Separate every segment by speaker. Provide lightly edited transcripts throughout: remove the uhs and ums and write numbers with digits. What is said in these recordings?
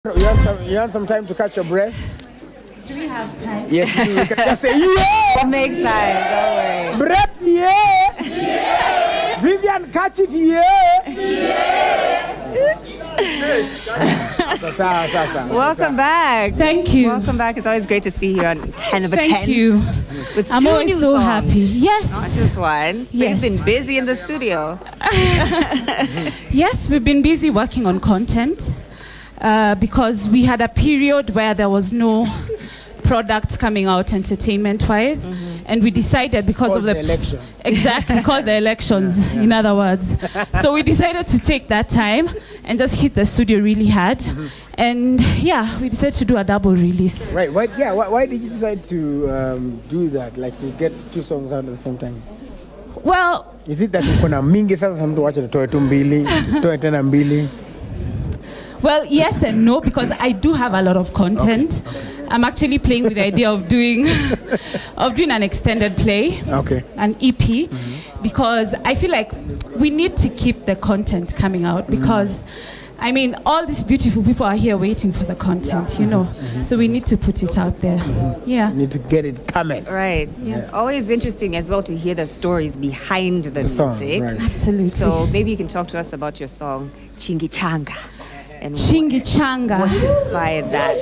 Speaker 1: You want some time to catch your breath?
Speaker 2: Do we have time?
Speaker 1: Yes, you can just say, yeah!
Speaker 3: We'll make time, don't worry.
Speaker 1: Breath, yeah! Yeah! Vivianne, catch it, yeah!
Speaker 3: Welcome back.
Speaker 2: Thank you.
Speaker 3: Welcome back. It's always great to see you on 10 over 10.
Speaker 2: Thank you.
Speaker 3: With
Speaker 2: I'm always so happy. Yes.
Speaker 3: Not just one. So
Speaker 2: yes.
Speaker 3: You've been busy in the studio.
Speaker 2: Yes, we've been busy working on content because we had a period where there was no products coming out entertainment-wise, and we decided because of the
Speaker 1: elections.
Speaker 2: Exactly, called the elections, in other words. So we decided to take that time and just hit the studio really hard, and yeah, we decided to do a double release.
Speaker 1: Right. Why did you decide to do that? Like to get two songs out at the same time?
Speaker 2: Well,
Speaker 1: is it that kuna mingi sasa mtu wacha toe tu mbili, toe tena mbili?
Speaker 2: Well, yes and no, because I do have a lot of content. Okay. I'm actually playing with the idea of doing an extended play, an EP, because I feel like we need to keep the content coming out because, I mean, all these beautiful people are here waiting for the content, you know. So we need to put it out there. Yeah.
Speaker 1: Need to get it coming.
Speaker 3: Right. Yeah. Always interesting as well to hear the stories behind the
Speaker 1: song,
Speaker 3: music.
Speaker 1: right.
Speaker 2: Absolutely.
Speaker 3: So maybe you can talk to us about your song, Chingi Changa. And
Speaker 2: Chingi Changa.
Speaker 3: What inspired that?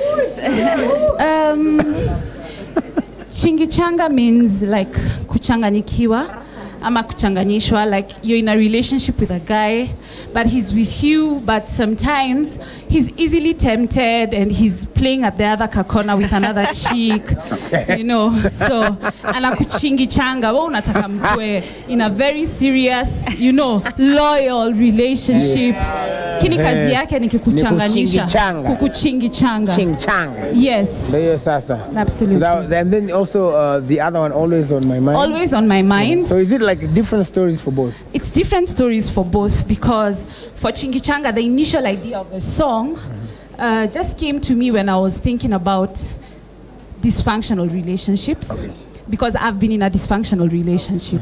Speaker 2: Chingi Changa means like kuchanganikiwa. Ama kuchanganyishwa, like you're in a relationship with a guy, but he's with you, but sometimes he's easily tempted and he's playing at the other kakona with another chick, you know. So, anakuchingi changa, wa unataka mkwe in a very serious, you know, loyal relationship. Kini kazi yake ni kikuchanganyisha. Kukuchingi changa.
Speaker 1: Ching changa.
Speaker 2: Yes. Absolutely.
Speaker 1: So and then also the other one, Always on My Mind.
Speaker 2: Always on My Mind.
Speaker 1: So is it like different stories for both?
Speaker 2: It's different stories for both because for Chingi Changa, the initial idea of the song just came to me when I was thinking about dysfunctional relationships, because I've been in a dysfunctional relationship.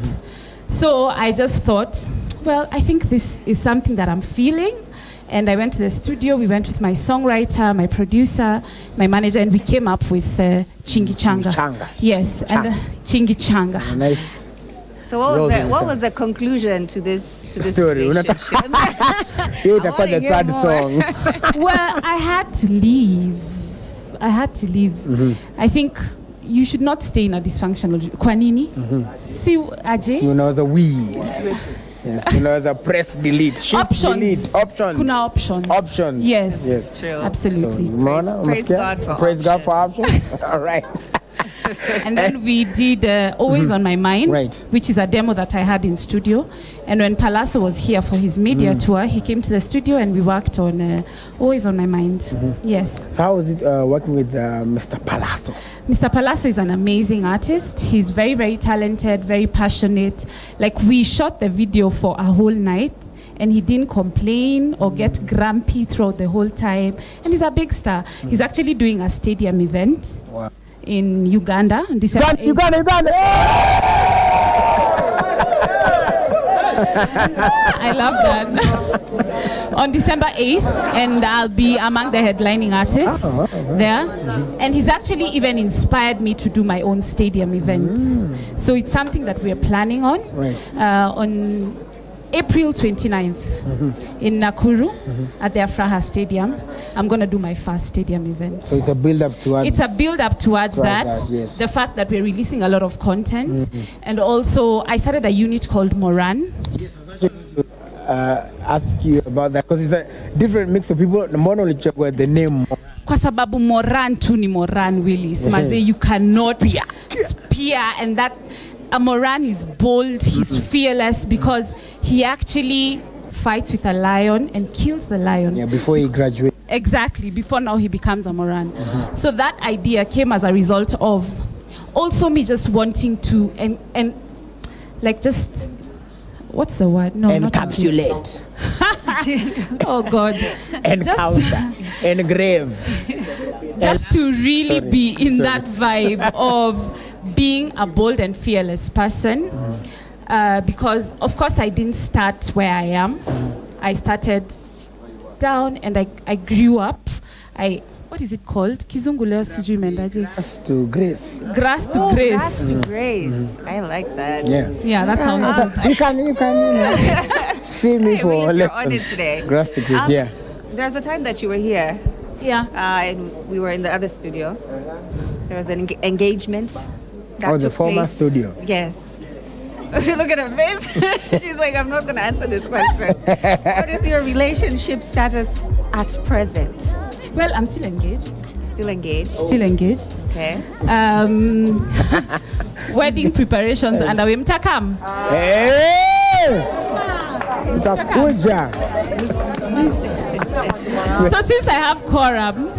Speaker 2: So I just thought, well, I think this is something that I'm feeling. And I went to the studio, we went with my songwriter, my producer, my manager, and we came up with Chingi Changa. Yes, and Chingi Changa.
Speaker 1: Nice.
Speaker 3: So what was the conclusion to this
Speaker 1: story?
Speaker 3: Relationship?
Speaker 1: You the third song.
Speaker 2: Well, I had to leave. I think you should not stay in a dysfunctional. Kwanini? Si aje?
Speaker 1: You know the Yes, you know the press delete. Shift
Speaker 2: options.
Speaker 1: Delete. Options.
Speaker 2: Kuna options.
Speaker 1: Options.
Speaker 2: Yes.
Speaker 3: True.
Speaker 2: Absolutely.
Speaker 1: So, praise God for options. All right.
Speaker 2: And then we did Always on My Mind, which is a demo that I had in studio. And when Palazzo was here for his media tour, he came to the studio and we worked on Always on My Mind. Yes.
Speaker 1: So how was it working with Mr. Palazzo?
Speaker 2: Mr. Palazzo is an amazing artist. He's very, very talented, very passionate. Like, we shot the video for a whole night and he didn't complain or get grumpy throughout the whole time. And he's a big star. He's actually doing a stadium event.
Speaker 1: Wow.
Speaker 2: In Uganda on December 8th.
Speaker 1: Uganda.
Speaker 2: I love that. On December 8th, and I'll be among the headlining artists there. And he's actually even inspired me to do my own stadium event. So it's something that we're planning on on April 29th in Nakuru at the Afraha Stadium. I'm going to do my first stadium event.
Speaker 1: So it's a build-up towards...
Speaker 2: It's a build-up towards that.
Speaker 1: Yes.
Speaker 2: The fact that we're releasing a lot of content. And also, I started a unit called Moran.
Speaker 1: Yes, I was actually ask you about that, because it's a different mix of people. The mono with the name.
Speaker 2: Kwa sababu Moran tu ni Moran, Willis. Maze, you cannot spear. And that... Moran is bold, he's fearless, because he actually fights with a lion and kills the lion.
Speaker 1: Yeah, before he graduates.
Speaker 2: Exactly, before now he becomes a Moran. So that idea came as a result of also me just wanting to, and like just, what's the word? No,
Speaker 1: encapsulate.
Speaker 2: Oh God.
Speaker 1: Encounter. Engrave.
Speaker 2: Just to really be in that vibe of being a bold and fearless person, because of course I didn't start where I am. I started down and I grew up. what is it called? Kizungu leo sijui imendaje.
Speaker 1: Grass to grace.
Speaker 2: Grass to grace.
Speaker 3: Grass to grace. I like that.
Speaker 2: Yeah, that sounds good.
Speaker 1: You can see me for
Speaker 3: You're on it today.
Speaker 1: Grass to grace, yeah.
Speaker 3: There's a time that you were here.
Speaker 2: Yeah.
Speaker 3: And we were in the other studio. There was an engagement. That
Speaker 1: the former
Speaker 3: place.
Speaker 1: studio.
Speaker 3: Yes. Look at her face. She's like, I'm not going to answer this question. What is your relationship status at present?
Speaker 2: Well, I'm still engaged.
Speaker 3: Still engaged?
Speaker 2: Still engaged.
Speaker 3: Okay.
Speaker 2: Wedding preparations underway. Mtakam.
Speaker 1: Hey! Mtakuja.
Speaker 2: So since I have quorum,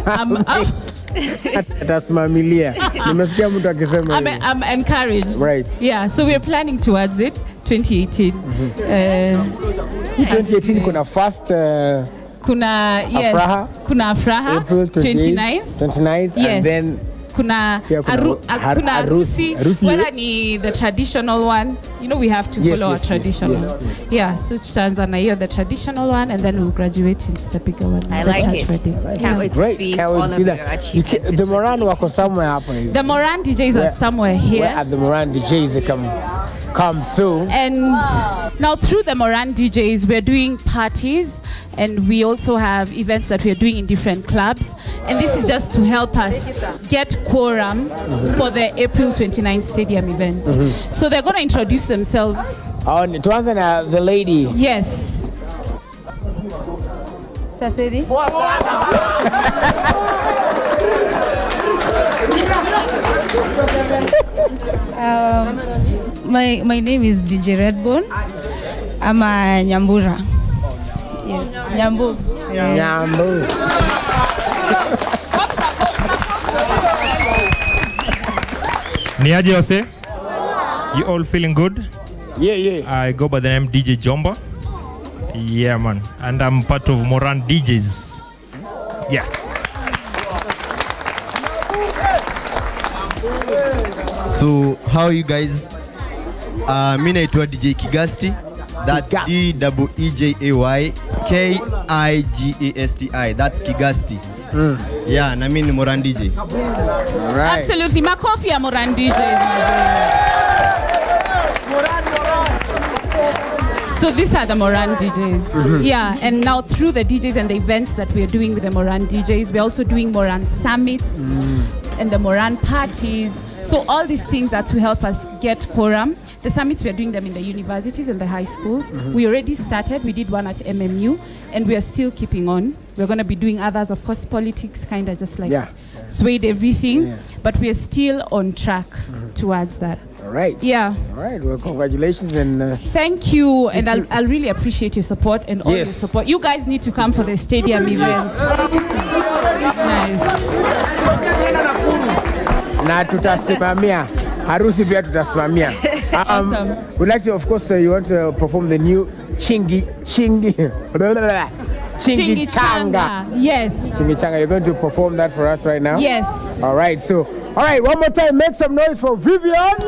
Speaker 1: Atasimamilia. Nimesikia mtu akisema hivyo.
Speaker 2: I'm encouraged.
Speaker 1: Right.
Speaker 2: Yeah, so we're planning towards it 2018.
Speaker 1: 2018 kuna first
Speaker 2: kuna
Speaker 1: Afraha.
Speaker 2: Kuna Afraha
Speaker 1: April
Speaker 2: 29th.
Speaker 1: Yes.
Speaker 2: And then kuna harusi. Whether ni the traditional one, you know, we have to follow our traditional.
Speaker 1: Yes.
Speaker 2: Yeah, so tutaanza na hiyo the traditional one, and then we'll graduate into the bigger one.
Speaker 3: I
Speaker 2: the
Speaker 3: like
Speaker 2: church
Speaker 3: it.
Speaker 2: wedding.
Speaker 3: Can't wait to see all of your achievements.
Speaker 1: The Moran wako somewhere hapa hivi.
Speaker 2: The Moran DJs are somewhere here.
Speaker 1: Where at the Moran DJs they come through.
Speaker 2: And now through the Moran DJs, we're doing parties, and we also have events that we're doing in different clubs. And this is just to help us get quorum for the April 29th stadium event. So they're going to introduce themselves.
Speaker 1: Tuanze na the lady.
Speaker 2: Yes.
Speaker 4: Sasiri. My name is DJ Redbone. I'm a Nyambura. Yes, Nyambu.
Speaker 1: Nyambu.
Speaker 5: Niaje Jose? You all feeling good?
Speaker 1: Yeah.
Speaker 5: I go by the name DJ Jomba. Yeah, man. And I'm part of Moran DJs. Yeah.
Speaker 6: So, how are you guys? Mi naitwa DJ Kigasti. That's DEEJAY KIGASTI. That's Kigasti. Yeah, na mimi ni Moran DJ.
Speaker 1: Right.
Speaker 2: Absolutely. Makofi ya Moran DJs. So these are the Moran DJs. Yeah, and now through the DJs and the events that we are doing with the Moran DJs, we're also doing Moran summits and the Moran parties. So all these things are to help us get quorum. The summits, we are doing them in the universities and the high schools. We already started. We did one at MMU, and we are still keeping on. We're going to be doing others. Of course, politics kind of just like swayed everything, but we are still on track towards that.
Speaker 1: All right.
Speaker 2: Yeah.
Speaker 1: All right. Well, congratulations and
Speaker 2: thank you, and I'll really appreciate your support and all your support. You guys need to come for the stadium event. Nice.
Speaker 1: Na tutasimamia harusi pia tutasimamia.
Speaker 2: Awesome.
Speaker 1: We'd like to, of course, you want to perform the new Chingi Changa.
Speaker 2: Yes.
Speaker 1: Chingi Changa, you're going to perform that for us right now?
Speaker 2: Yes.
Speaker 1: All right, one more time, make some noise for Vivianne.